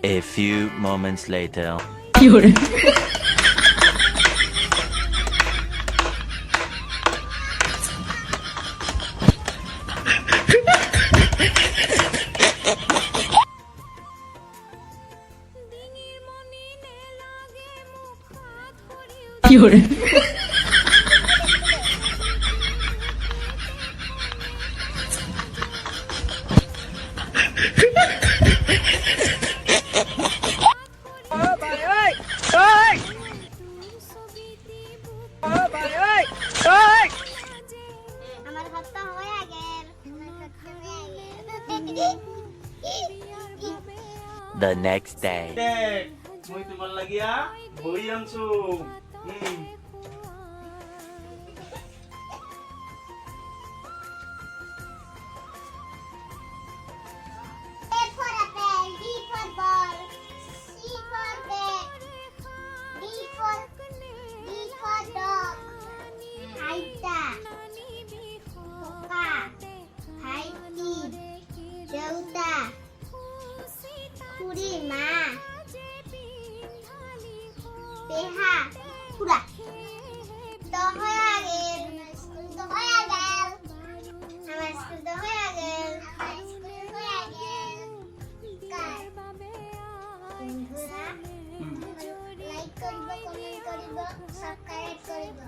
A few moments later. The next day. Dek, mau itu lagi ya? Boi langsung. A for apple, B for ball, C for bat, D for dog, Aita, Koka, Haiti, Delta, Kurima, Peha, Pura. তো হয়ে গেল school তো হয়ে গেল আমার school তো হয়ে গেল আমার স্কুল হয়ে গেল কার বন্ধুরা লাইক করিব কমেন্ট করিব সাবস্ক্রাইব করিব